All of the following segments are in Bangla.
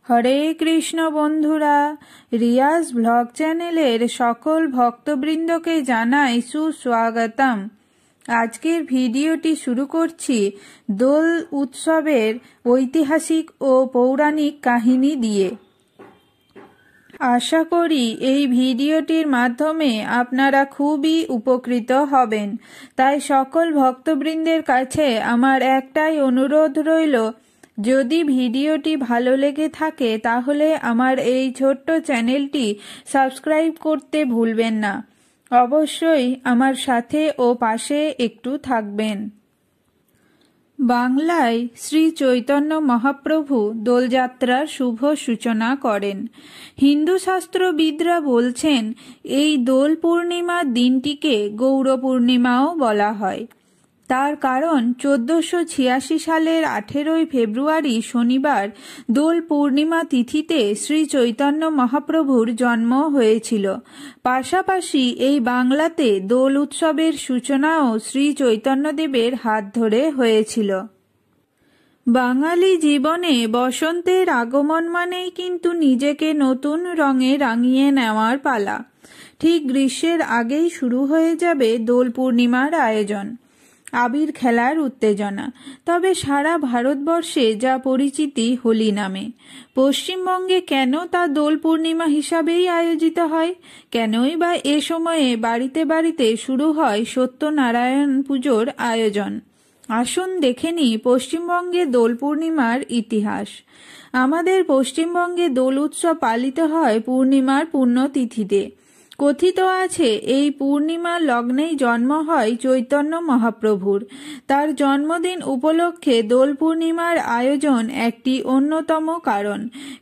হরে কৃষ্ণ বন্ধুরা, রিয়াজ ব্লগ চ্যানেলের সকল ভক্তবৃন্দকে জানাই সুস্বাগতম। আজকের ভিডিওটি শুরু করছি দোল উৎসবের ঐতিহাসিক ও পৌরাণিক কাহিনী দিয়ে। আশা করি এই ভিডিওটির মাধ্যমে আপনারা খুবই উপকৃত হবেন। তাই সকল ভক্তবৃন্দের কাছে আমার একটাই অনুরোধ রইল, যদি ভিডিওটি ভালো লেগে থাকে তাহলে আমার এই ছোট্ট চ্যানেলটি সাবস্ক্রাইব করতে ভুলবেন না। অবশ্যই আমার সাথে ও পাশে একটু থাকবেন। বাংলায় শ্রী চৈতন্য মহাপ্রভু দোলযাত্রার শুভ সূচনা করেন। হিন্দু শাস্ত্রবিদরা বলছেন, এই দোল পূর্ণিমার দিনটিকে গৌর পূর্ণিমাও বলা হয়। তার কারণ 1486 সালের 18 ফেব্রুয়ারি শনিবার দোল পূর্ণিমা তিথিতে শ্রী চৈতন্য মহাপ্রভুর জন্ম হয়েছিল। পাশাপাশি এই বাংলাতে দোল উৎসবের সূচনাও শ্রী চৈতন্যদেবের হাত ধরে হয়েছিল। বাঙালি জীবনে বসন্তের আগমন মানেই কিন্তু নিজেকে নতুন রঙে রাঙিয়ে নেওয়ার পালা। ঠিক গ্রীষ্মের আগেই শুরু হয়ে যাবে দোল পূর্ণিমার আয়োজন, আবির খেলার উত্তেজনা। তবে সারা ভারতবর্ষে যা পরিচিতি হোলি নামে, পশ্চিমবঙ্গে কেন তা দোল পূর্ণিমা হিসাবেই আয়োজিত হয়? কেনই বা এ সময়ে বাড়িতে বাড়িতে শুরু হয় সত্যনারায়ণ পুজোর আয়োজন? আসুন দেখে নিই পশ্চিমবঙ্গে দোল পূর্ণিমার ইতিহাস। আমাদের পশ্চিমবঙ্গে দোল উৎসব পালিত হয় পূর্ণিমার পুণ্যতিথিতে। কথিত আছে, এই পূর্ণিমার লগ্নেই জন্ম হয় চৈতন্য মহাপ্রভুর। তার জন্মদিন উপলক্ষে দোল পূর্ণিমার আয়োজন একটি অন্যতম কারণ।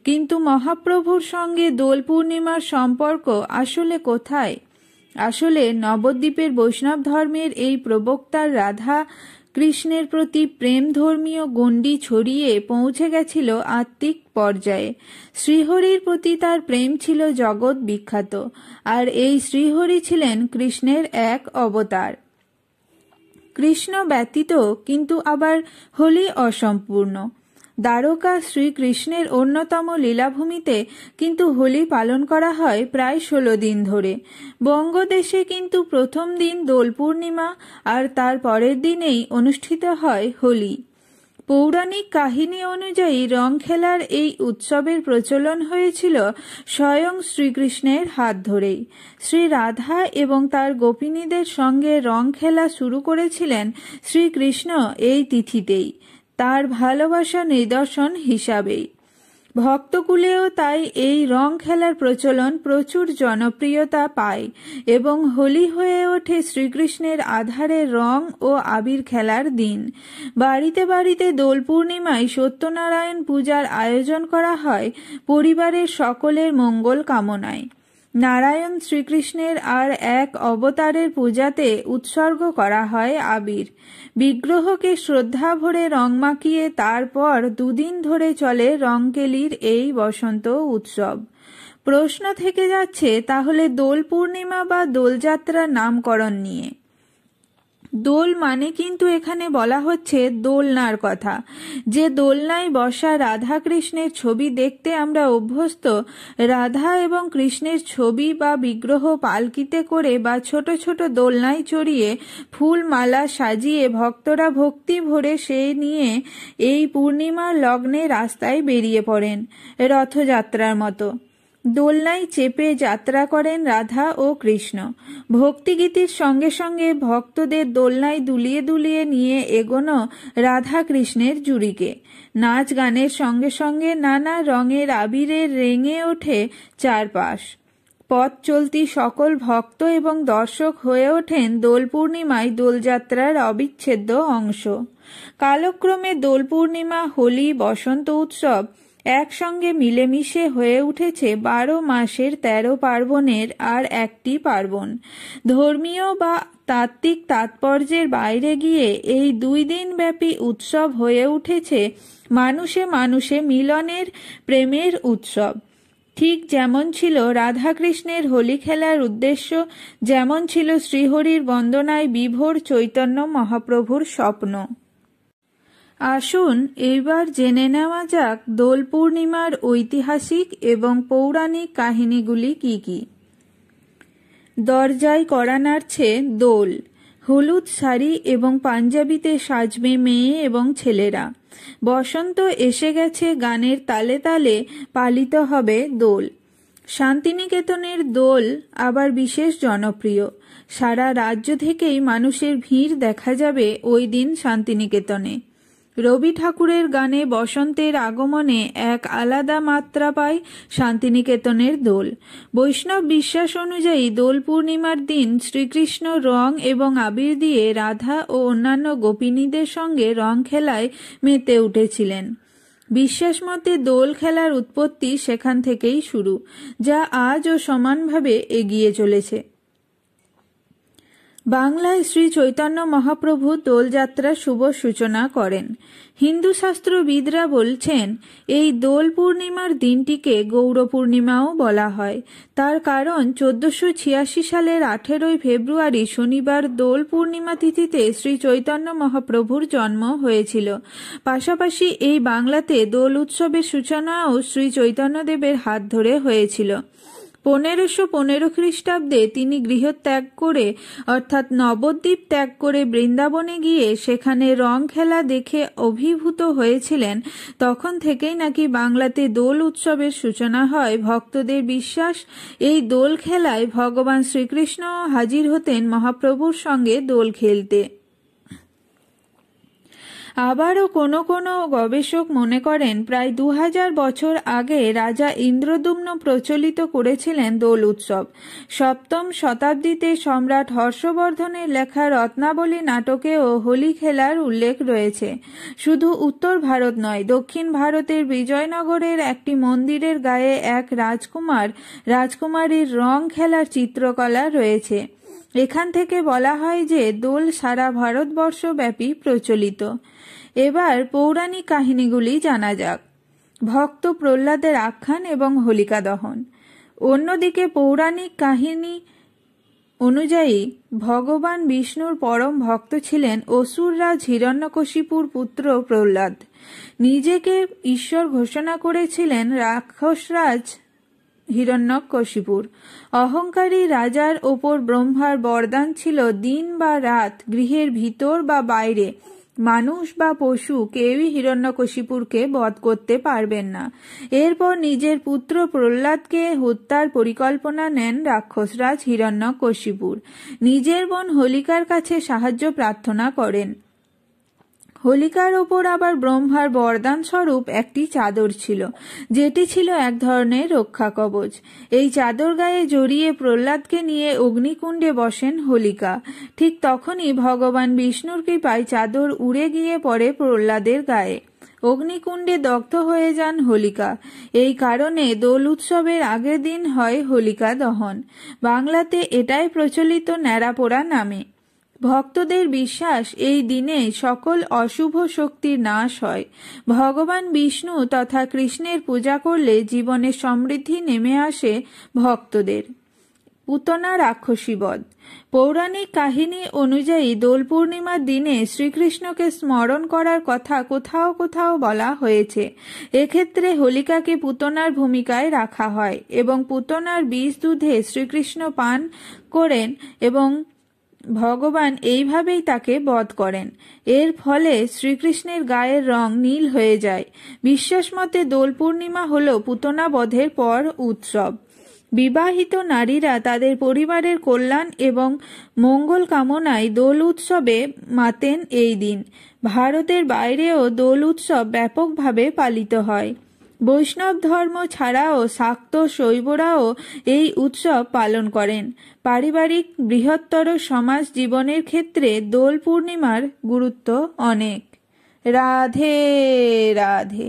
কিন্তু মহাপ্রভুর সঙ্গে দোল পূর্ণিমার সম্পর্ক আসলে কোথায়? আসলে নবদ্বীপের বৈষ্ণব ধর্মের এই প্রবক্তার রাধা কৃষ্ণের প্রতি প্রেম ধর্মীয় গণ্ডি ছড়িয়ে পৌঁছে গেছিল আত্মিক পর্যায়ে। শ্রীহরির প্রতি তার প্রেম ছিল জগৎ বিখ্যাত, আর এই শ্রীহরি ছিলেন কৃষ্ণের এক অবতার। কৃষ্ণ ব্যতীত কিন্তু আবার হোলি অসম্পূর্ণ। দ্বারকা শ্রীকৃষ্ণের অন্যতম লীলাভূমিতে কিন্তু হোলি পালন করা হয় প্রায় 16 দিন ধরে। বঙ্গদেশে কিন্তু প্রথম দিন দোল পূর্ণিমা, আর তার পরের দিনেই অনুষ্ঠিত হয় হোলি। পৌরাণিক কাহিনী অনুযায়ী রং খেলার এই উৎসবের প্রচলন হয়েছিল স্বয়ং শ্রীকৃষ্ণের হাত ধরেই। শ্রী রাধা এবং তার গোপিনীদের সঙ্গে রং খেলা শুরু করেছিলেন শ্রীকৃষ্ণ এই তিথিতেই, তার ভালোবাসা নিদর্শন হিসাবেই। ভক্তকুলেও তাই এই রং খেলার প্রচলন প্রচুর জনপ্রিয়তা পায় এবং হোলি হয়ে ওঠে শ্রীকৃষ্ণের আধারে রং ও আবির খেলার দিন। বাড়িতে বাড়িতে দোল পূর্ণিমায় সত্যনারায়ণ পূজার আয়োজন করা হয় পরিবারের সকলের মঙ্গল কামনায়। নারায়ণ শ্রীকৃষ্ণের আর এক অবতারের পূজাতে উৎসর্গ করা হয় আবির। বিগ্রহকে শ্রদ্ধা ভরে রং মাখিয়ে তারপর 2 দিন ধরে চলে রংকেলির এই বসন্ত উৎসব। প্রশ্ন থেকে যাচ্ছে, তাহলে দোল পূর্ণিমা বা দোলযাত্রার নামকরণ নিয়ে। দোল মানে কিন্তু এখানে বলা হচ্ছে দোলনার কথা। যে দোলনায় বসা রাধা কৃষ্ণের ছবি দেখতে আমরা অভ্যস্ত, রাধা এবং কৃষ্ণের ছবি বা বিগ্রহ পালকিতে করে বা ছোট ছোট দোলনায় চড়িয়ে ফুল মালা সাজিয়ে ভক্তরা ভক্তি ভরে সেই নিয়ে এই পূর্ণিমার লগ্নে রাস্তায় বেরিয়ে পড়েন রথযাত্রার মতো। দোলনায় চেপে যাত্রা করেন রাধা ও কৃষ্ণ। ভক্তিগীতির সঙ্গে সঙ্গে ভক্তদের দোলনায় দুলিয়ে দুলিয়ে নিয়ে এগোনো রাধা কৃষ্ণের জুড়িকে। নাচ গানের সঙ্গে সঙ্গে নানা রঙের আবিরে রেঙে ওঠে চারপাশ। পথ চলতি সকল ভক্ত এবং দর্শক হয়ে ওঠেন দোল পূর্ণিমায় দোলযাত্রার অবিচ্ছেদ্য অংশ। কালক্রমে দোল পূর্ণিমা, হোলি, বসন্ত উৎসব একসঙ্গে মিলেমিশে হয়ে উঠেছে 12 মাসের 13 পার্বণের আর একটি পার্বণ। ধর্মীয় বা তাত্ত্বিক তাৎপর্যের বাইরে গিয়ে এই 2 দিন ব্যাপী উৎসব হয়ে উঠেছে মানুষে মানুষে মিলনের প্রেমের উৎসব। ঠিক যেমন ছিল রাধাকৃষ্ণের হোলি খেলার উদ্দেশ্য, যেমন ছিল শ্রীহরির বন্দনায় বিভোর চৈতন্য মহাপ্রভুর স্বপ্ন। আসুন এইবার জেনে নেওয়া যাক দোল পূর্ণিমার ঐতিহাসিক এবং পৌরাণিক কাহিনীগুলি কি কি। দরজায় কড়া নাড়ছে দোল। হলুদ শাড়ি এবং পাঞ্জাবিতে সাজবে মেয়ে এবং ছেলেরা। বসন্ত এসে গেছে গানের তালে তালে পালিত হবে দোল। শান্তিনিকেতনের দোল আবার বিশেষ জনপ্রিয়। সারা রাজ্য থেকেই মানুষের ভিড় দেখা যাবে ওই দিন শান্তিনিকেতনে। রবি ঠাকুরের গানে বসন্তের আগমনে এক আলাদা মাত্রা পায় শান্তিনিকেতনের দোল। বৈষ্ণব বিশ্বাস অনুযায়ী দোল পূর্ণিমার দিন শ্রীকৃষ্ণ রং এবং আবির দিয়ে রাধা ও অন্যান্য গোপিনীদের সঙ্গে রং খেলায় মেতে উঠেছিলেন। বিশ্বাস মতে দোল খেলার উৎপত্তি সেখান থেকেই শুরু, যা আজও সমানভাবে এগিয়ে চলেছে। বাংলায় শ্রী চৈতন্য মহাপ্রভু দোলযাত্রার শুভ সূচনা করেন। হিন্দু শাস্ত্রবিদরা বলছেন এই দোল পূর্ণিমার দিনটিকে গৌর পূর্ণিমাও বলা হয়। তার কারণ 1486 সালের 18 ফেব্রুয়ারি শনিবার দোল পূর্ণিমা তিথিতে শ্রী চৈতন্য মহাপ্রভুর জন্ম হয়েছিল। পাশাপাশি এই বাংলাতে দোল উৎসবের সূচনাও শ্রী চৈতন্যদেবের হাত ধরে হয়েছিল। 1515 খ্রিস্টাব্দে তিনি গৃহত্যাগ করে অর্থাৎ নবদ্বীপ ত্যাগ করে বৃন্দাবনে গিয়ে সেখানে রং খেলা দেখে অভিভূত হয়েছিলেন। তখন থেকেই নাকি বাংলাতে দোল উৎসবের সূচনা হয়। ভক্তদের বিশ্বাস এই দোল খেলায় ভগবান শ্রীকৃষ্ণ হাজির হতেন মহাপ্রভুর সঙ্গে দোল খেলতে। আবারও কোনো কোনো গবেষক মনে করেন প্রায় 2000 বছর আগে রাজা ইন্দ্রদ্যুম্ন প্রচলিত করেছিলেন দোল উৎসব। 7ম শতাব্দীতে সম্রাট হর্ষবর্ধনের লেখা রত্নাবলী নাটকেও হোলি খেলার উল্লেখ রয়েছে। শুধু উত্তর ভারত নয়, দক্ষিণ ভারতের বিজয়নগরের একটি মন্দিরের গায়ে এক রাজকুমারীর রং খেলার চিত্রকলা রয়েছে। এখান থেকে বলা হয় যে দোল সারা ভারতবর্ষব্যাপী প্রচলিত। এবার পৌরাণিক কাহিনীগুলি জানা যাক। ভক্ত প্রহ্লাদের আখ্যান এবং হোলিকা দহন। অন্যদিকে পৌরাণিক কাহিনী অনুযায়ী ভগবান বিষ্ণুর পরম ভক্ত ছিলেন অসুররাজ হিরণ্যকশিপুর পুত্র প্রহ্লাদ। নিজেকে ঈশ্বর ঘোষণা করেছিলেন রাক্ষসরাজ হিরণ্যকশিপুর। অহংকারী রাজার ওপর ব্রহ্মার বরদান ছিল দিন বা রাত, গৃহের ভিতর বা বাইরে, মানুষ বা পশু কেউই হিরণ্যকশিপুরকে বধ করতে পারবেন না। এরপর নিজের পুত্র প্রহ্লাদকে হত্যার পরিকল্পনা নেন রাক্ষসরাজ হিরণ্যকশিপুর। নিজের বোন হোলিকার কাছে সাহায্য প্রার্থনা করেন। হোলিকার ওপর আবার ব্রহ্মার বরদান স্বরূপ একটি চাদর ছিল, যেটি ছিল এক ধরনের রক্ষা কবচ। এই চাদর গায়ে জড়িয়ে প্রহ্লাদকে নিয়ে অগ্নিকুণ্ডে বসেন হোলিকা। ঠিক তখনই ভগবান বিষ্ণুর কৃপায় চাদর উড়ে গিয়ে পড়ে প্রহ্লাদের গায়ে। অগ্নিকুণ্ডে দগ্ধ হয়ে যান হোলিকা। এই কারণে দোল উৎসবের আগের দিন হয় হোলিকা দহন। বাংলাতে এটাই প্রচলিত ন্যাড়াপোড়া নামে। ভক্তদের বিশ্বাস এই দিনে সকল অশুভ শক্তির নাশ হয়। ভগবান বিষ্ণু তথা কৃষ্ণের পূজা করলে জীবনে সমৃদ্ধি নেমে আসে ভক্তদের। পুতনা রাক্ষসী বধ। পৌরাণিক কাহিনী অনুযায়ী দোল পূর্ণিমার দিনে শ্রীকৃষ্ণকে স্মরণ করার কথা কোথাও কোথাও বলা হয়েছে। এক্ষেত্রে হোলিকাকে পুতনার ভূমিকায় রাখা হয় এবং পুতনার বীজ দুধে শ্রীকৃষ্ণ পান করেন এবং ভগবান এইভাবেই তাকে বধ করেন। এর ফলে শ্রীকৃষ্ণের গায়ের রং নীল হয়ে যায়। বিশ্বাস মতে দোল পূর্ণিমা হল পুতনা বধের পর উৎসব। বিবাহিত নারীরা তাদের পরিবারের কল্যাণ এবং মঙ্গল কামনায় দোল উৎসবে মাতেন এই দিন। ভারতের বাইরেও দোল উৎসব ব্যাপকভাবে পালিত হয়। বৈষ্ণব ধর্ম ছাড়াও শাক্ত শৈবরাও এই উৎসব পালন করেন। পারিবারিক বৃহত্তর সমাজ জীবনের ক্ষেত্রে দোল পূর্ণিমার গুরুত্ব অনেক। রাধে রাধে।